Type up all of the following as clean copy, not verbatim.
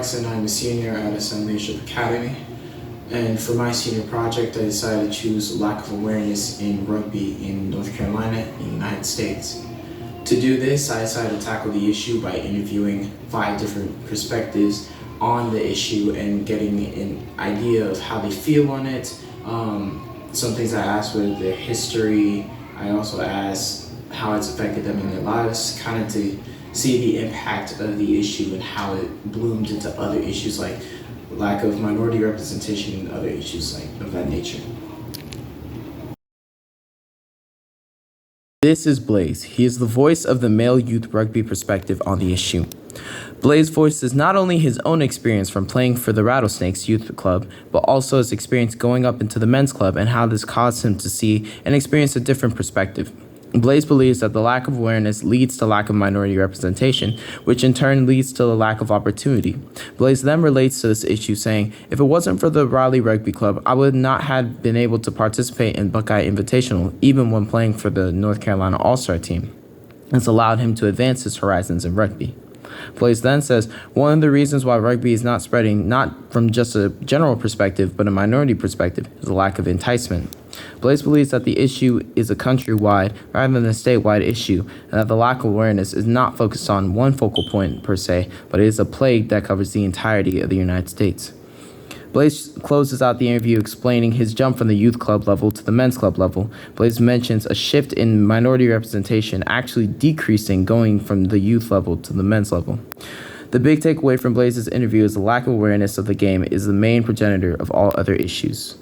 Alex, and I'm a senior at Assembly Leadership Academy. And for my senior project, I decided to choose lack of awareness in rugby in North Carolina, in the United States. To do this, I decided to tackle the issue by interviewing 5 different perspectives on the issue and getting an idea of how they feel on it. Some things I asked were their history. I also asked how it's affected them in their lives, kind of to see the impact of the issue and how it bloomed into other issues like lack of minority representation and other issues like of that nature. This is Blaze. He is the voice of the male youth rugby perspective on the issue. Blaze voices not only his own experience from playing for the Rattlesnakes Youth Club, but also his experience going up into the men's club and how this caused him to see and experience a different perspective. Blaze believes that the lack of awareness leads to lack of minority representation, which in turn leads to the lack of opportunity. Blaze then relates to this issue saying, if it wasn't for the Raleigh Rugby Club, I would not have been able to participate in Buckeye Invitational, even when playing for the North Carolina All-Star team. It's allowed him to advance his horizons in rugby. Blaze then says, one of the reasons why rugby is not spreading, not from just a general perspective, but a minority perspective, is a lack of enticement. Blaze believes that the issue is a countrywide rather than a statewide issue, and that the lack of awareness is not focused on one focal point per se, but it is a plague that covers the entirety of the United States. Blaze closes out the interview explaining his jump from the youth club level to the men's club level. Blaze mentions a shift in minority representation actually decreasing going from the youth level to the men's level. The big takeaway from Blaze's interview is the lack of awareness of the game is the main progenitor of all other issues.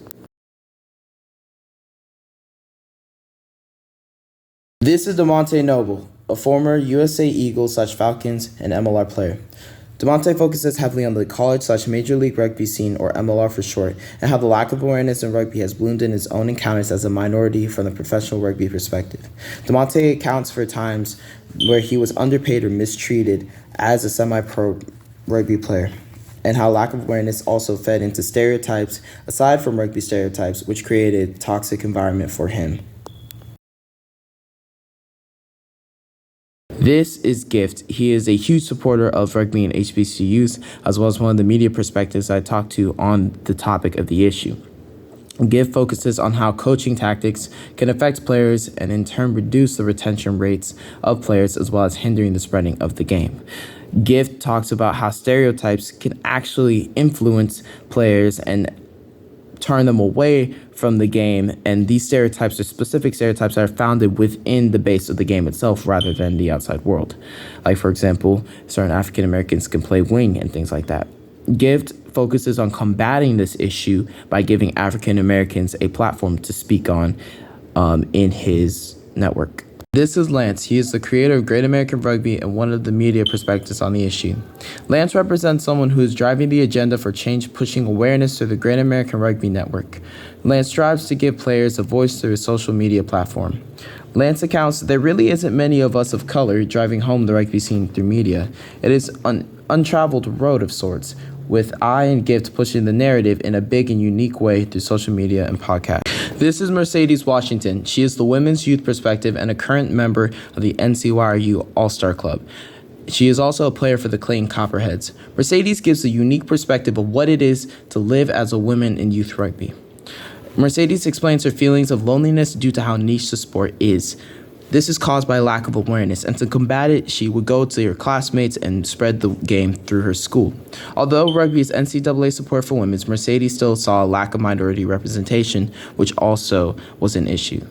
This is DeMonte Noble, a former USA Eagles/Falcons and MLR player. DeMonte focuses heavily on the college/Major League Rugby scene, or MLR for short, and how the lack of awareness in rugby has bloomed in his own encounters as a minority from the professional rugby perspective. DeMonte accounts for times where he was underpaid or mistreated as a semi-pro rugby player, and how lack of awareness also fed into stereotypes aside from rugby stereotypes, which created a toxic environment for him. This is Gift. He is a huge supporter of rugby and HBCUs, as well as one of the media perspectives I talked to on the topic of the issue. Gift focuses on how coaching tactics can affect players and in turn reduce the retention rates of players as well as hindering the spreading of the game. Gift talks about how stereotypes can actually influence players and turn them away from the game, and these stereotypes are specific stereotypes that are founded within the base of the game itself rather than the outside world. Like, for example, certain African Americans can play wing and things like that. Gift focuses on combating this issue by giving African Americans a platform to speak on in his network. This is Lance. He is the creator of Great American Rugby and one of the media perspectives on the issue. Lance represents someone who is driving the agenda for change, pushing awareness through the Great American Rugby Network. Lance strives to give players a voice through his social media platform. Lance accounts there really isn't many of us of color driving home the rugby scene through media. It is an untraveled road of sorts, with I and Gift pushing the narrative in a big and unique way through social media and podcasts. This is Mercedes Washington. She is the women's youth perspective and a current member of the NCYRU All-Star Club. She is also a player for the Clayton Copperheads. Mercedes gives a unique perspective of what it is to live as a woman in youth rugby. Mercedes explains her feelings of loneliness due to how niche the sport is. This is caused by lack of awareness, and to combat it, she would go to her classmates and spread the game through her school. Although rugby is NCAA support for women, Mercedes still saw a lack of minority representation, which also was an issue.